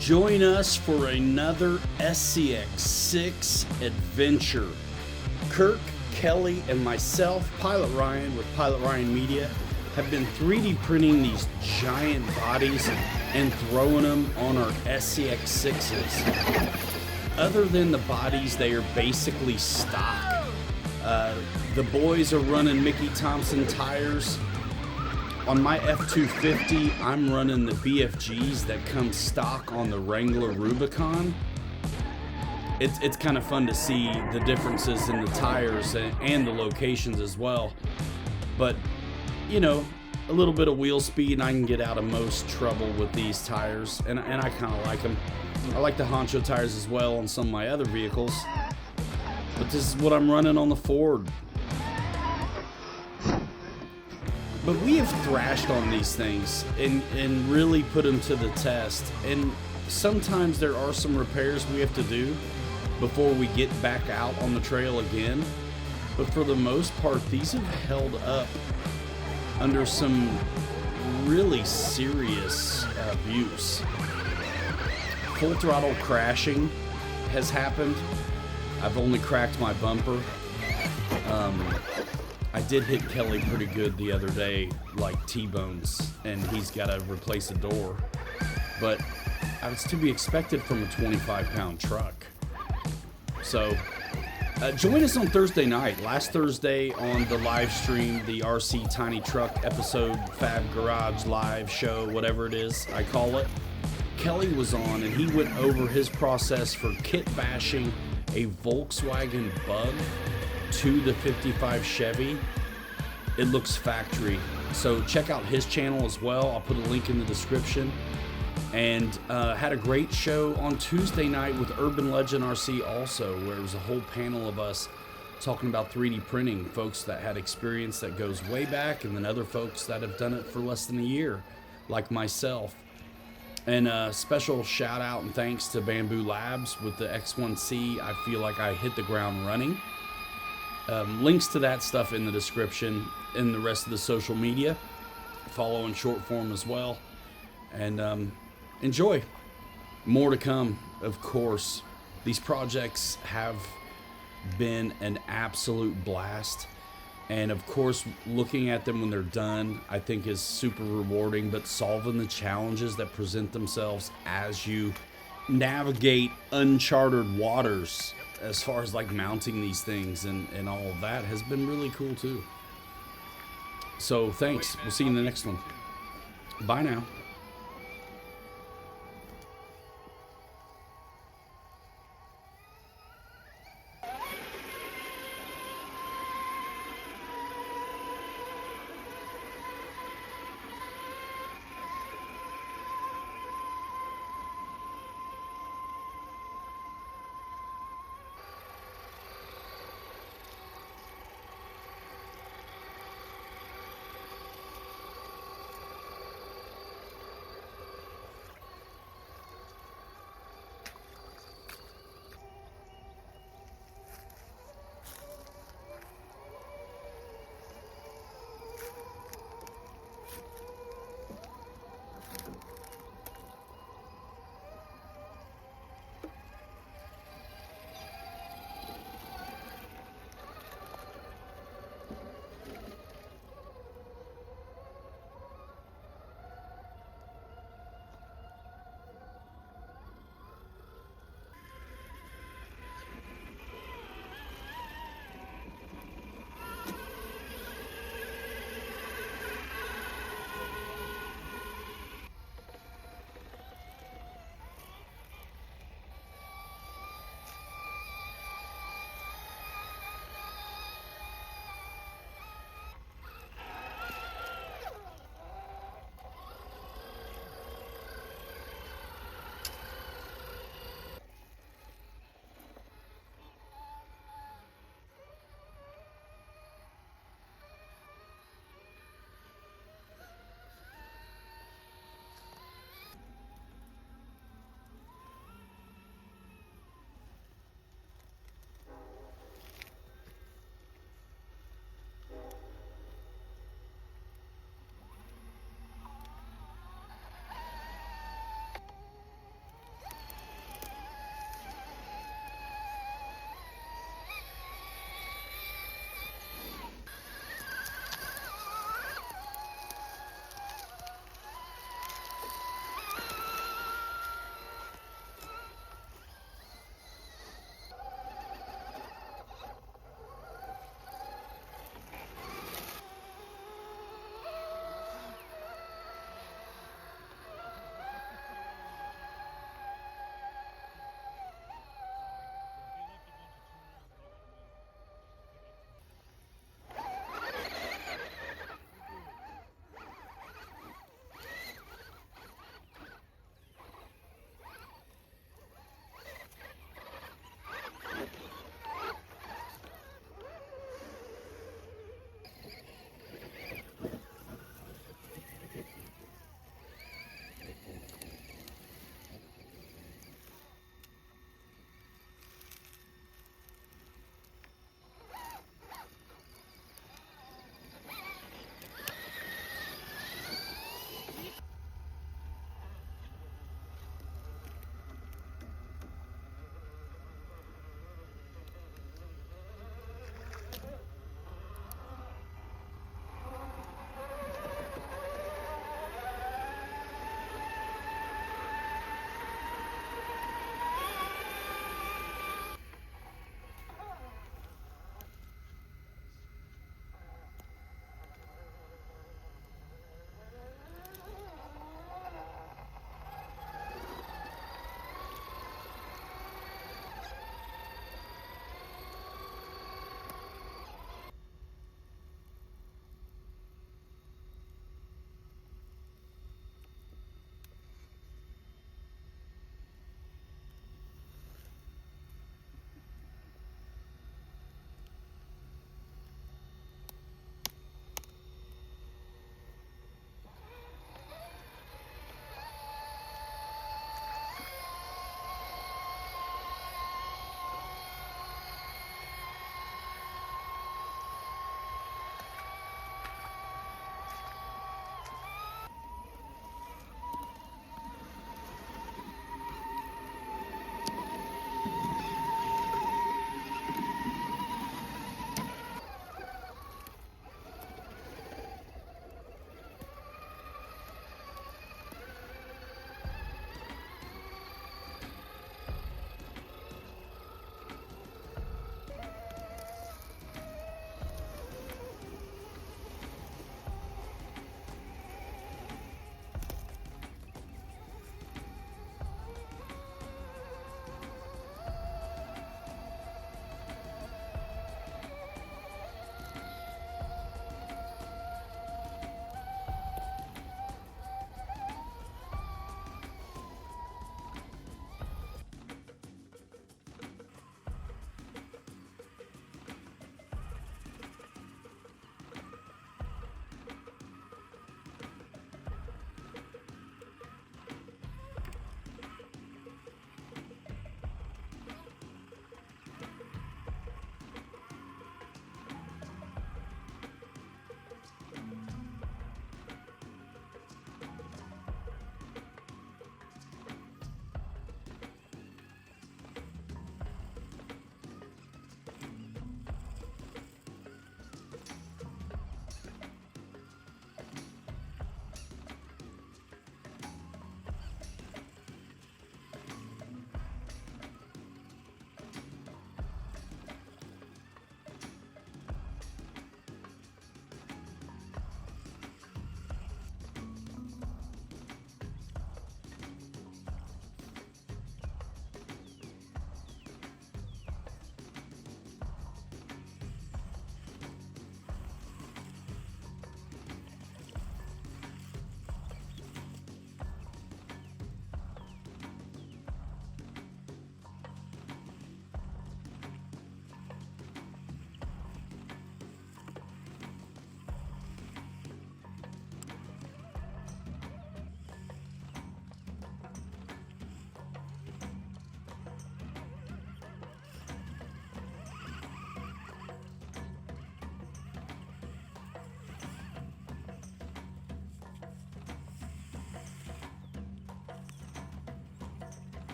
Join us for another SCX6 adventure. Kirk, Kelly, and myself, Pilot Ryan with Pilot Ryan Media, have been 3D printing these giant bodies and throwing them on our SCX6s. Other than the bodies, they are basically stock. The boys are running Mickey Thompson tires. On my F-250, I'm running the BFGs that come stock on the Wrangler Rubicon. It's kind of fun to see the differences in the tires and the locations as well. But, you know, a little bit of wheel speed and I can get out of most trouble with these tires. And I kind of like them. I like the Honcho tires as well on some of my other vehicles. But this is what I'm running on the Ford. But we have thrashed on these things and really put them to the test. And sometimes there are some repairs we have to do before we get back out on the trail again. But for the most part, these have held up under some really serious abuse. Full throttle crashing has happened. I've only cracked my bumper. I did hit Kelly pretty good the other day, like T-bones, and he's got to replace a door. But it's to be expected from a 25-pound truck. So join us on Thursday night. Last Thursday on the live stream, the RC Tiny Truck episode, Fab Garage live show, whatever it is I call it, Kelly was on and he went over his process for kit bashing a Volkswagen Bug to the 55 Chevy. It looks factory. So check out his channel as well. I'll put a link in the description. And had a great show on Tuesday night with Urban Legend RC also, where it was a whole panel of us talking about 3D printing. Folks that had experience that goes way back, and then other folks that have done it for less than a year, like myself. And special shout out and thanks to Bamboo Labs with the X1C. I feel like I hit the ground running. Links to that stuff in the description and the rest of the social media. Follow in short form as well. And enjoy. More to come, of course. These projects have been an absolute blast. And of course, looking at them when they're done, I think is super rewarding, but solving the challenges that present themselves as you navigate uncharted waters as far as like mounting these things and all of that has been really cool too. So thanks. We'll see you in the next one. Bye now.